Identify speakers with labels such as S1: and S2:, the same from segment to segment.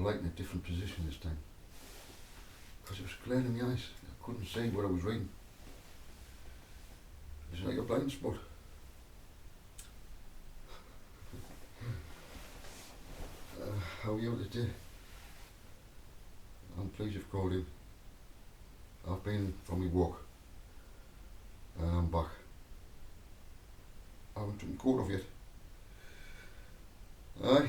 S1: light in a different position this time. Because it was glaring in my eyes. I couldn't see what I was reading. It was like a blind spot. How are you today? I'm pleased you've called in. I've been for my walk. And I'm back. I haven't took my coat off yet. Aye.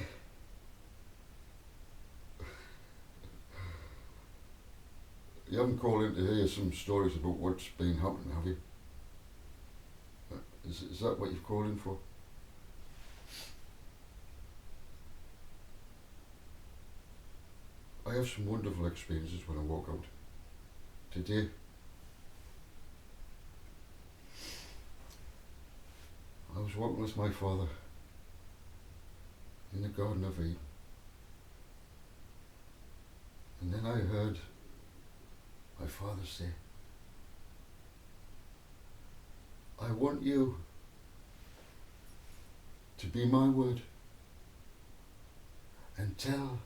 S1: You haven't called in to hear some stories about what's been happening, have you? Is that what you've called in for? I have some wonderful experiences when I walk out. Today, I was walking with my father in the Garden of Eden. And then I heard my father say, I want you to be my word and tell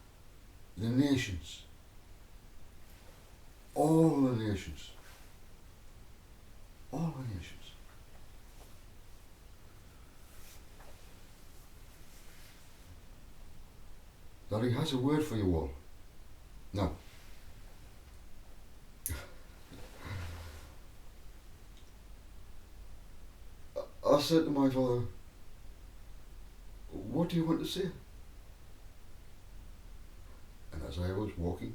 S1: the nations, all the nations, that he has a word for you all. Now, I said to my father, what do you want to say? And as I was walking,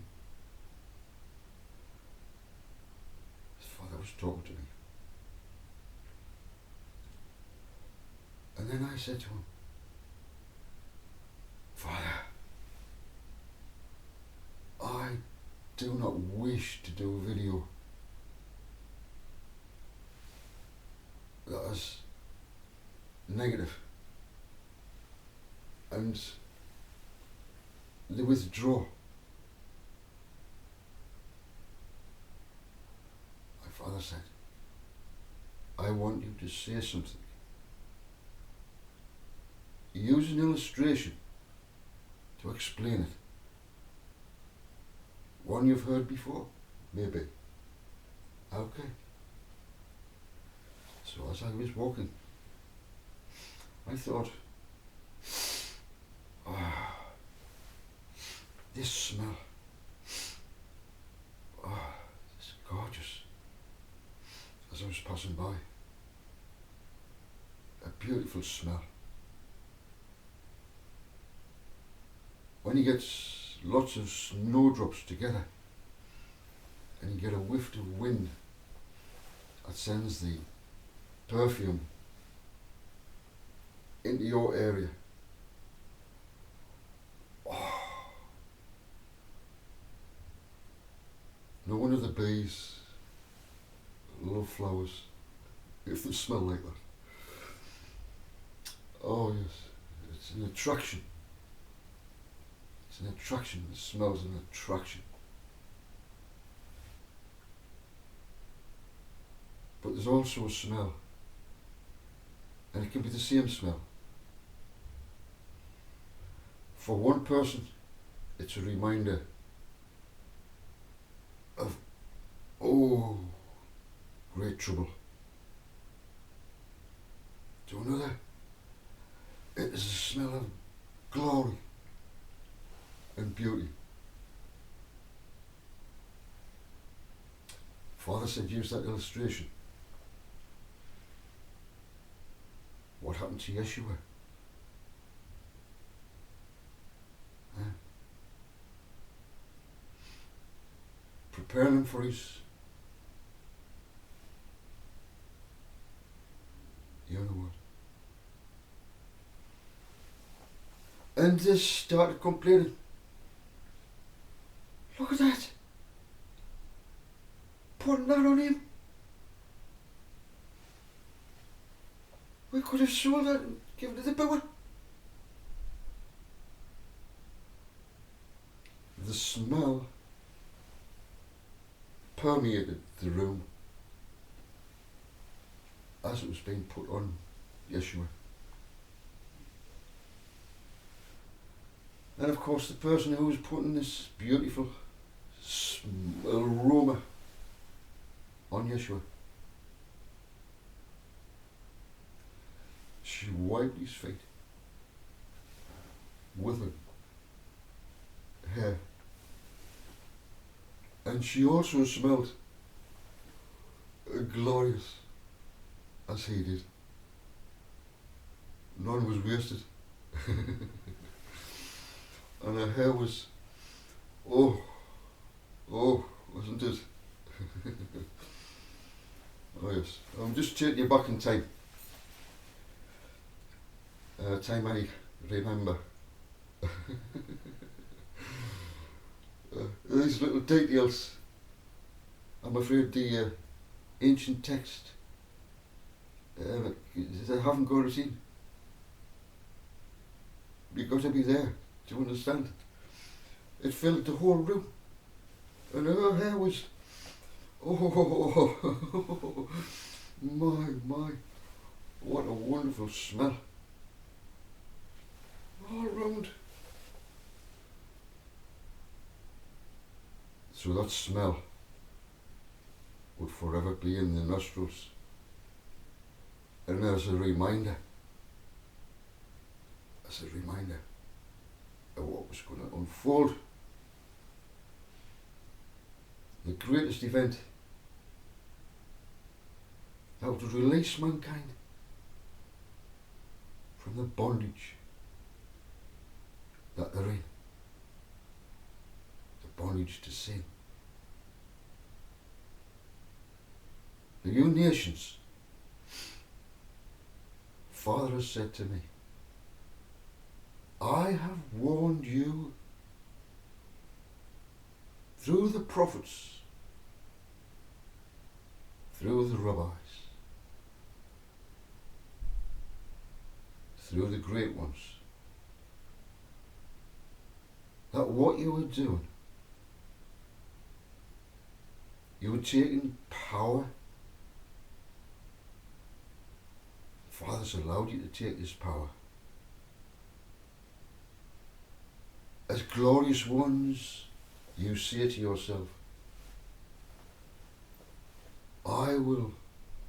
S1: his father was talking to me. And then I said to him, Father, I do not wish to do a video that is negative and they withdraw. My father said, I want you to say something. Use an illustration to explain it. One you've heard before, maybe. Okay. So as I was walking, I thought, this smell, it's gorgeous. As I was passing by, a beautiful smell. When you get lots of snowdrops together and you get a whiff of wind that sends the perfume into your area. No wonder the bees love flowers if they smell like that. Oh yes, it's an attraction. It's an attraction. The smell's an attraction. But there's also a smell, and it can be the same smell. For one person, it's a reminder of, great trouble. To another, it is a smell of glory and beauty. Father said use that illustration. What happened to Yeshua? Preparing him for his, you know what? And they started complaining. Look at that. Putting that on him. We could have sold that and given it to the poor. The smell permeated the room as it was being put on Yeshua. And of course the person who was putting this beautiful aroma on Yeshua, she wiped his feet with her hair. And she also smelled glorious as he did. None was wasted. And her hair was, oh, wasn't it? Oh yes, I'm just taking you back in time. Time I remember. These little details, I'm afraid the ancient text, they haven't got it in. You've got to be there to understand. It filled the whole room. And her hair was, oh, my, what a wonderful smell. All round. So that smell would forever be in the nostrils. And as a reminder of what was going to unfold. The greatest event that would release mankind from the bondage that they're in. The bondage to sin. The you nations, Father has said to me, I have warned you through the prophets, through the rabbis, through the great ones, that what you were doing, you were taking power. Father's allowed you to take this power. As glorious ones, you say to yourself, I will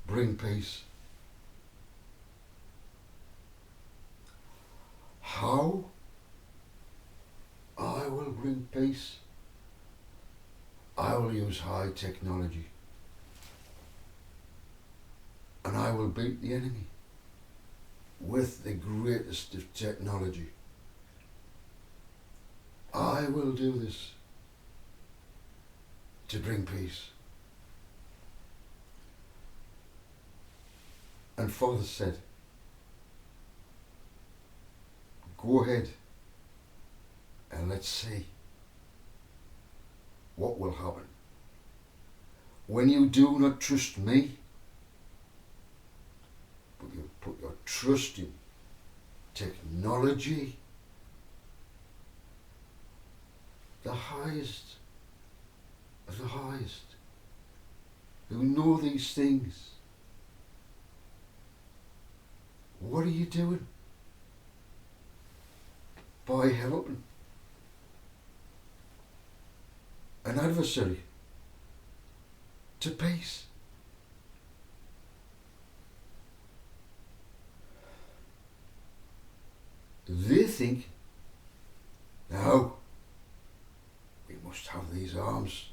S1: bring peace. How? I will bring peace. I will use high technology. And I will beat the enemy with the greatest of technology. I will do this to bring peace. And Father said, go ahead and let's see what will happen. When you do not trust me, but you put your trust in technology, the highest of the highest, who know these things. What are you doing? By helping an adversary to peace. They think, now, we must have these arms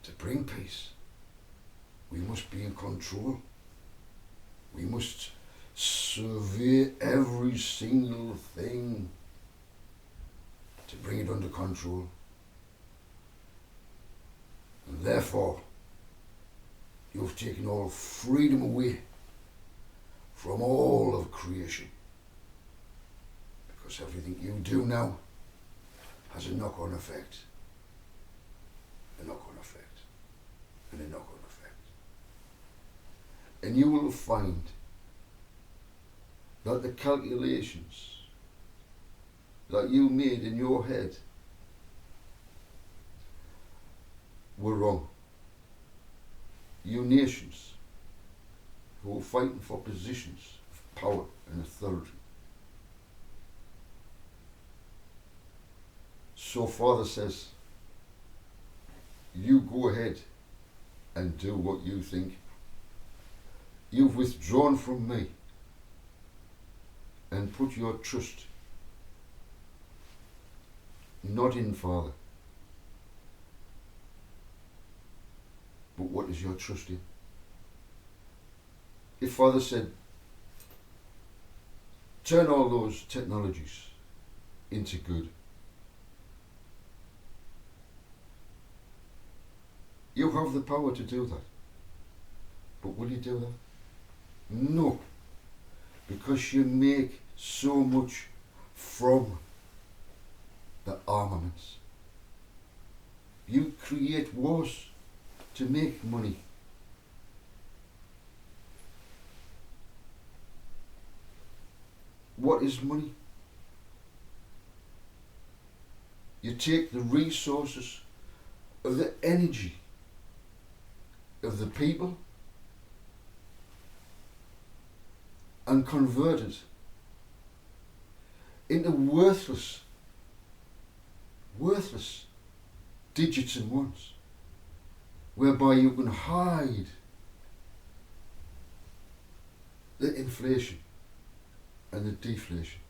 S1: to bring peace. We must be in control. We must survey every single thing to bring it under control. And therefore, you've taken all freedom away from all of creation. Because everything you do now has a knock-on effect. A knock-on effect. And a knock-on effect. And you will find that the calculations that you made in your head were wrong. You nations who are fighting for positions of power and authority, So Father says, you go ahead and do what you think. You've withdrawn from me and put your trust not in Father, but what is your trust in? If Father said, turn all those technologies into good, you have the power to do that. But will you do that? No, because you make so much from the armaments. You create wars to make money. What is money? You take the resources of the energy of the people and convert it into worthless digits and ones, whereby you can hide the inflation and the deflation.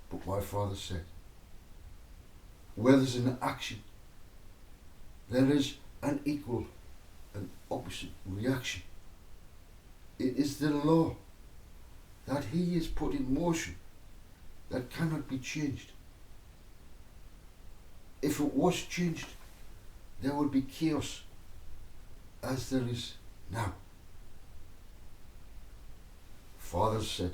S1: But my Father said, where there's an action, there is an equal and opposite reaction. It is the law that He has put in motion that cannot be changed. If it was changed, there would be chaos as there is now. Father said,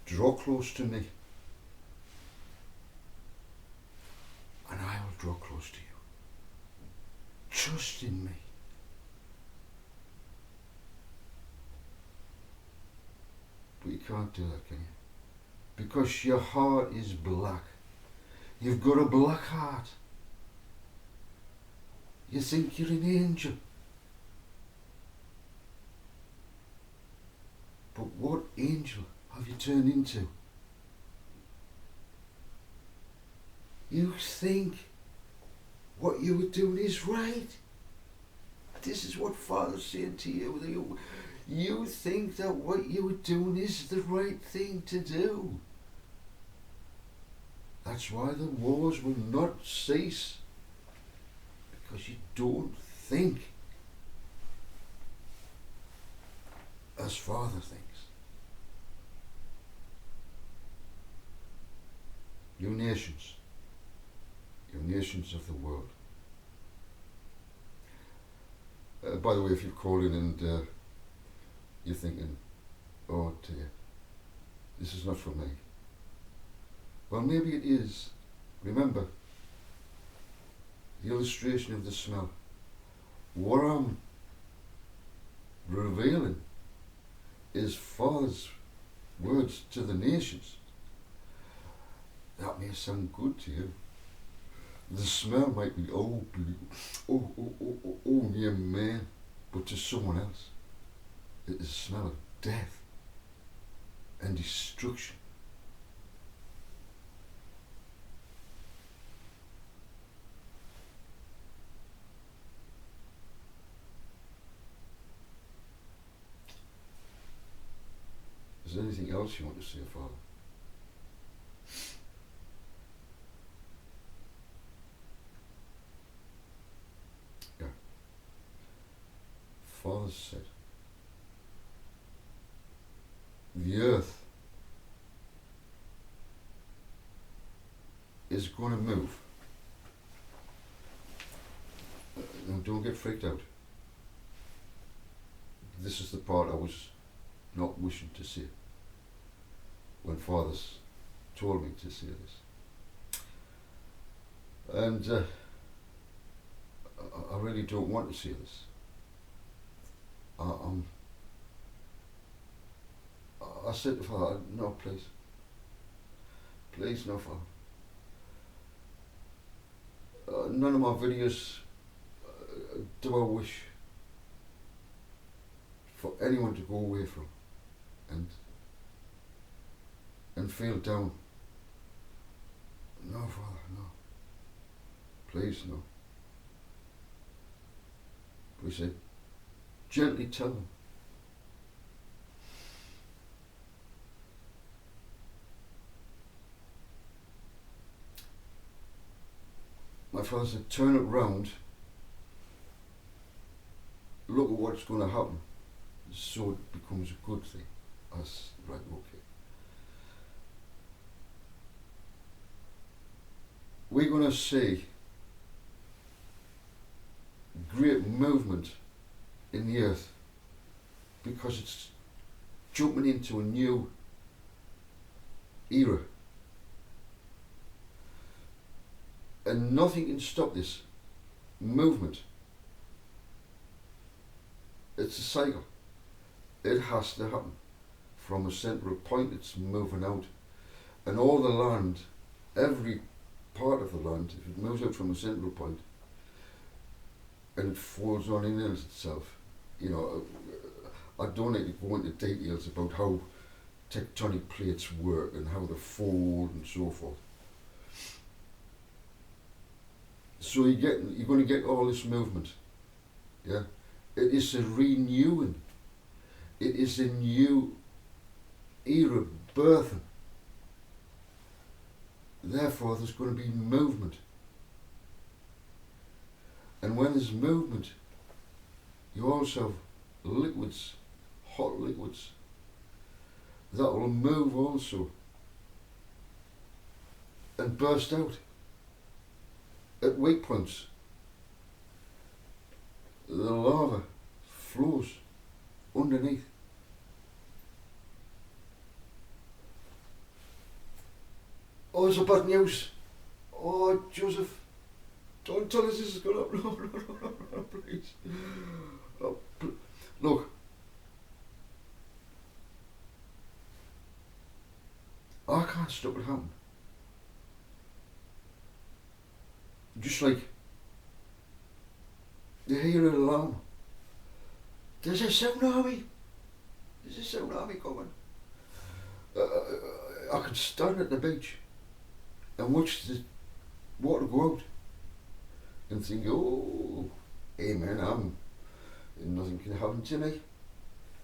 S1: draw close to me and I will draw close to you. Trust in me. But you can't do that, can you? Because your heart is black. You've got a black heart. You think you're an angel. But what angel have you turned into? You think what you were doing is right. This is what Father's saying to you. You think that what you were doing is the right thing to do. That's why the wars will not cease. Because you don't think as Father thinks. You nations of the world. By the way, if you've called in and you're thinking, oh dear, this is not for me. Well, maybe it is. Remember, the illustration of the smell. What I'm revealing is Father's words to the nations. That may sound good to you. The smell might be, oh, yeah, man. But to someone else, it is a smell of death and destruction. Is there anything else you want to say, Father? Yeah. Father said, the earth is going to move. Now don't get freaked out. This is the part I was not wishing to say when Father's told me to say this. And I really don't want to say this. I said to Father, no, please. Please, no, Father. None of my videos do I wish for anyone to go away from. and feel down. No, Father, no. Please, no. We say, gently tell them. My Father said, turn it round, look at what's going to happen, so it becomes a good thing. That's right, okay. We're going to see great movement in the earth because it's jumping into a new era. And nothing can stop this movement. It's a cycle. It has to happen. From a central point, it's moving out. And all the land, every part of the land, if it moves out from a central point and it folds on in itself, you know, I don't need to go into details about how tectonic plates work and how they fold and so forth. So you're going to get all this movement. Yeah, it is a renewing. It is a new era birthing. Therefore, there's going to be movement. And when there's movement, you also have liquids, hot liquids, that will move also and burst out at weak points. The lava flows underneath. Oh, it's a bad news. Oh, Joseph, don't tell us this is going to happen. No, please. Oh, look, I can't stop it happening. Just like you hear an alarm. There's a tsunami. There's a tsunami coming. I can stand at the beach and watch the water go out and think, oh, hey man, nothing can happen to me.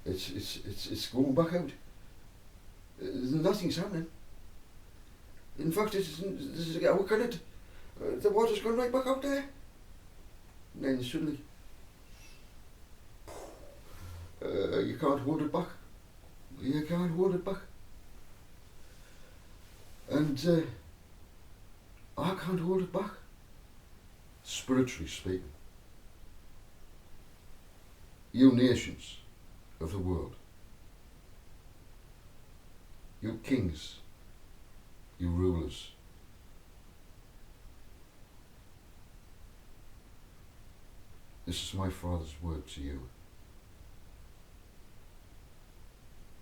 S1: It's going back out. Nothing's happening. In fact, what can it? The water's gone right back out there. And then suddenly, you can't hold it back. You can't hold it back. And I can't hold it back. Spiritually speaking. You nations of the world. You kings. You rulers. This is my Father's word to you.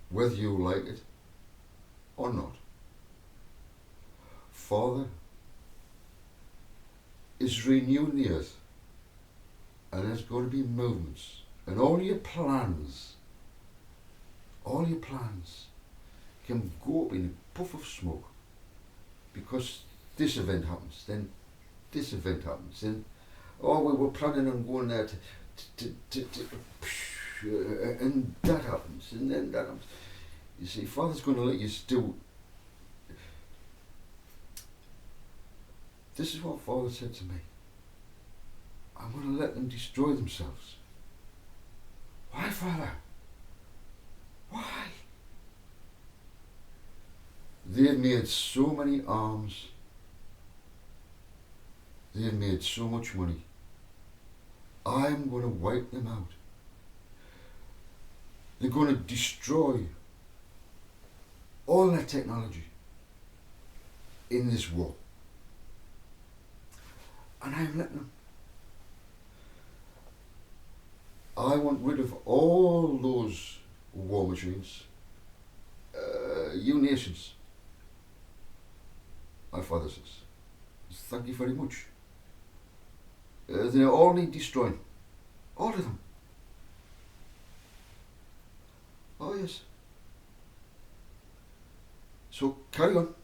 S1: Whether you like it or not, Father is renewing the earth, and there's going to be movements, and all your plans can go up in a puff of smoke, because this event happens, then this event happens, then we were planning on going there and that happens, and then that happens. You see, Father's going to let you do. This is what Father said to me. I'm going to let them destroy themselves. Why, Father? Why? They've made so many arms. They've made so much money. I'm going to wipe them out. They're going to destroy all that technology in this war. And I'm letting them. I want rid of all those war machines. You nations. My Father says, thank you very much. They all need destroying. All of them. Oh yes. So carry on.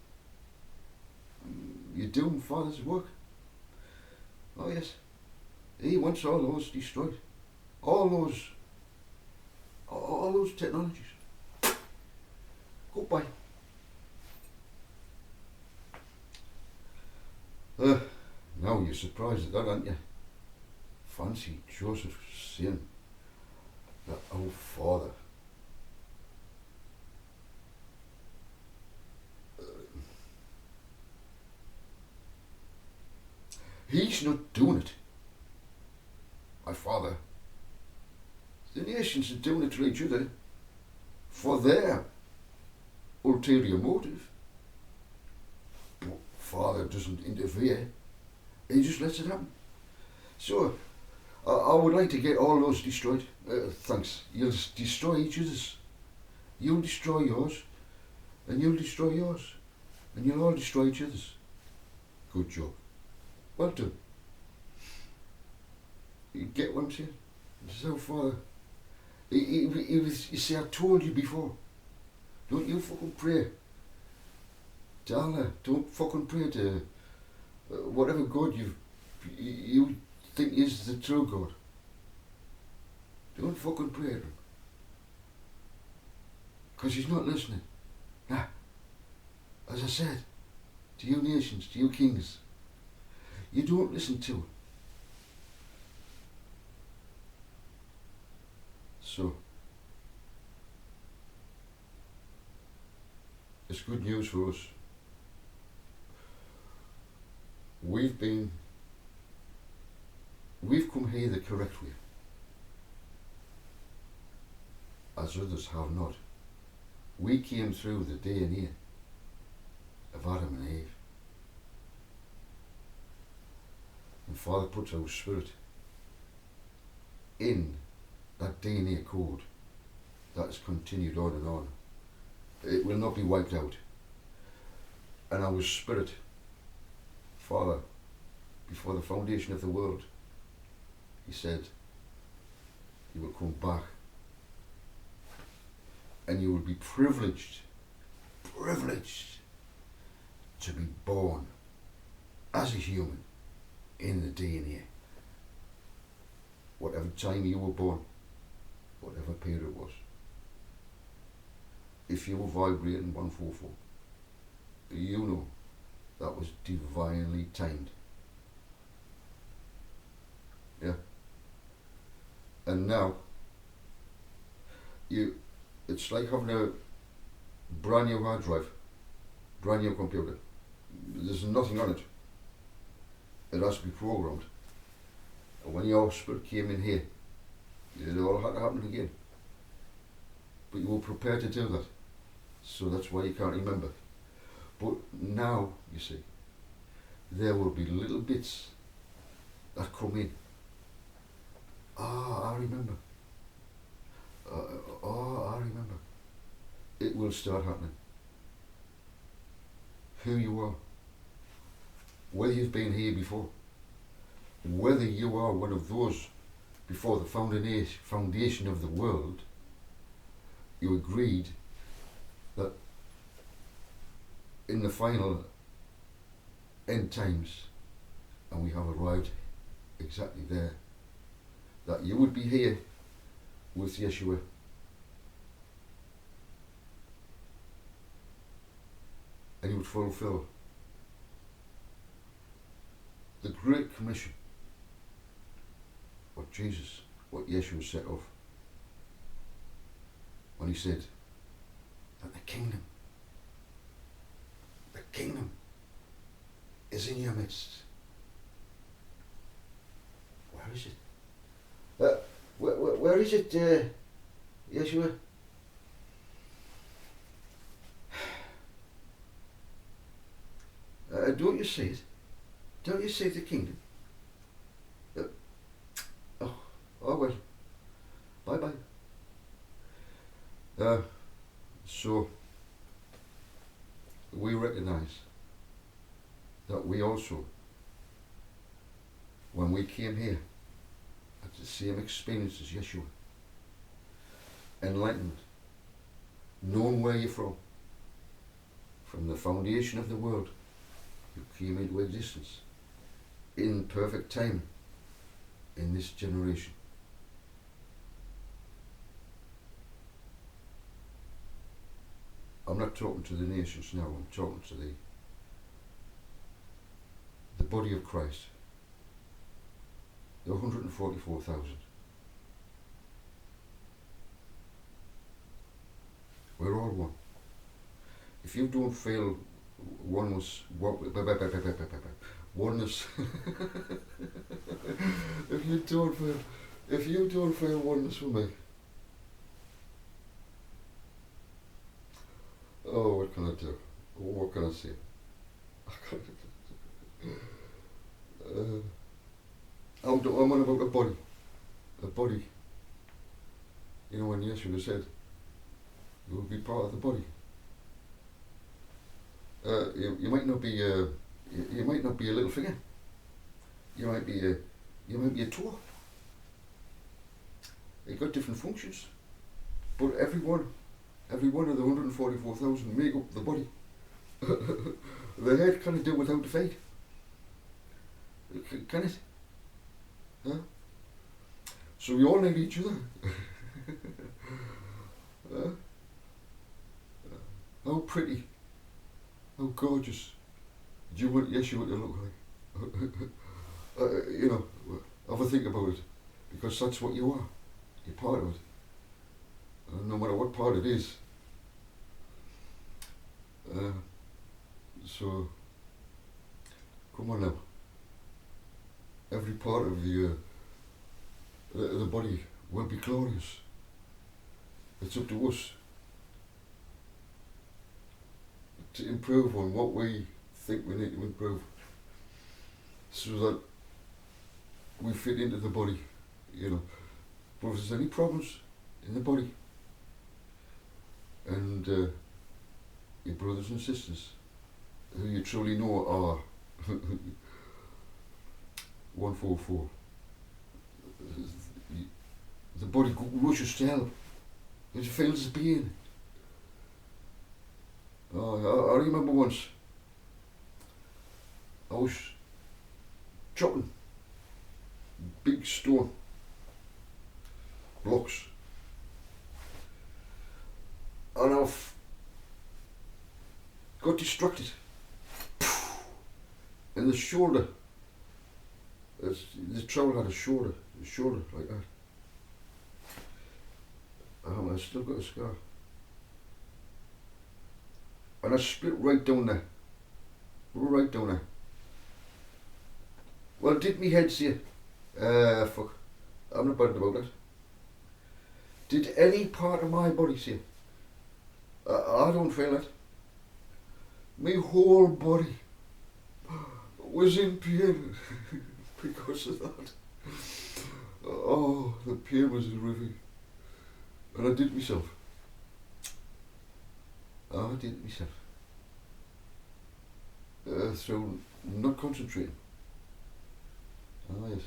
S1: You're doing Father's work. Oh yes. He wants all those destroyed. All those technologies. Goodbye. Now you're surprised at that, aren't you? Fancy Joseph saying that our Father. He's not doing it. My Father. The nations are doing it to each other for their ulterior motive. But Father doesn't interfere. He just lets it happen. So, I would like to get all those destroyed. Thanks. You'll destroy each other's. You'll destroy yours, and you'll destroy yours, and you'll all destroy each other's. Good job. Well done. You get what I'm saying? This is our Father. You see, I told you before. Don't you fucking pray to Allah. Don't fucking pray to whatever God you think is the true God. Don't fucking pray to him. Because he's not listening. Nah. As I said, to you nations, to you kings, you don't listen to him. So, it's good news for us. We've come here the correct way, as others have not. We came through the DNA of Adam and Eve. And Father puts our spirit in that DNA code that has continued on and on. It will not be wiped out. And our spirit, Father, before the foundation of the world, he said, you will come back and you will be privileged to be born as a human in the DNA. Whatever time you were born, whatever period it was. If you were vibrating 144, you know that was divinely timed. Yeah. And now, it's like having a brand new hard drive, brand new computer. There's nothing on it. It has to be programmed. And when your spirit came in here, it all had to happen again. But you were prepared to do that. So that's why you can't remember. But now, you see, there will be little bits that come in. I remember. I remember. It will start happening. Who you are. Whether you've been here before. Whether you are one of those before the foundation of the world, you agreed that in the final end times, and we have arrived exactly there, that you would be here with Yeshua. And you would fulfill the Great Commission, what Yeshua set off when he said that the kingdom is in your midst. Where is it? Where is it, Yeshua? Don't you see it? Don't you see the kingdom? Oh well. Bye. So we recognize that we also, when we came here, had the same experience as Yeshua. Enlightenment, knowing where you're from from the foundation of the world, you came into existence in perfect time in this generation. I'm not talking to the nations now, I'm talking to the body of Christ. The 144,000. We're all one. If you don't feel oneness, oneness, if you don't feel oneness with me, oh, what can I do? What can I say? I'm on about a body. A body. You know, when Yeshua said, you will be part of the body. You might not be you might not be a little finger. You might be a toe. You've got different functions. But every one of the 144,000 make up the body. The head can't do without the feet. Can it? Huh? So we all need each other. How pretty, how gorgeous do you want Yeshua to look like? You know, have a think about it, because that's what you are. You're part of it. No matter what part it is. So, come on now. Every part of the body will be glorious. It's up to us to improve on what we think we need to improve, so that we fit into the body, you know. But if there's any problems in the body, and your brothers and sisters who you truly know are 144, the body rushes to help. It feels the pain. I remember once I was chopping big stone blocks, and I've got distracted, and the shoulder, the trowel had a shoulder like that. I still got a scar. And I split right down there. Right down there. Well, did me head say, fuck, I'm not bothered about that. Did any part of my body say, I don't feel it. My whole body was in pain because of that. Oh, the pain was horrific. And I did myself. I did it myself. So, not concentrating. Oh yes.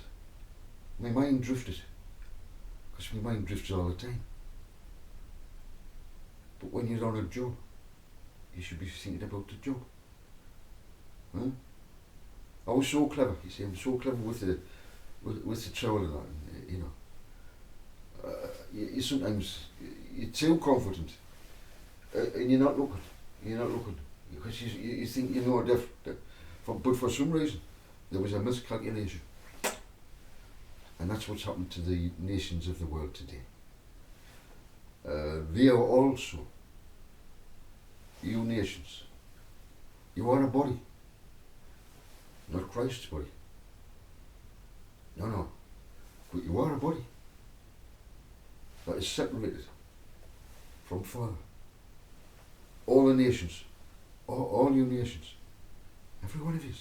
S1: My mind drifted. Because my mind drifts all the time. But when you're on a job, you should be thinking about the job. Huh? I was so clever, you see, I'm so clever with the trowel and that, you know. You sometimes, you're too confident. And you're not looking, because you think you know but for some reason there was a miscalculation, and that's what's happened to the nations of the world today. They are also, you nations, you are a body, not Christ's body. No, but you are a body that is separated from Father. All the nations, all you nations, every one of you.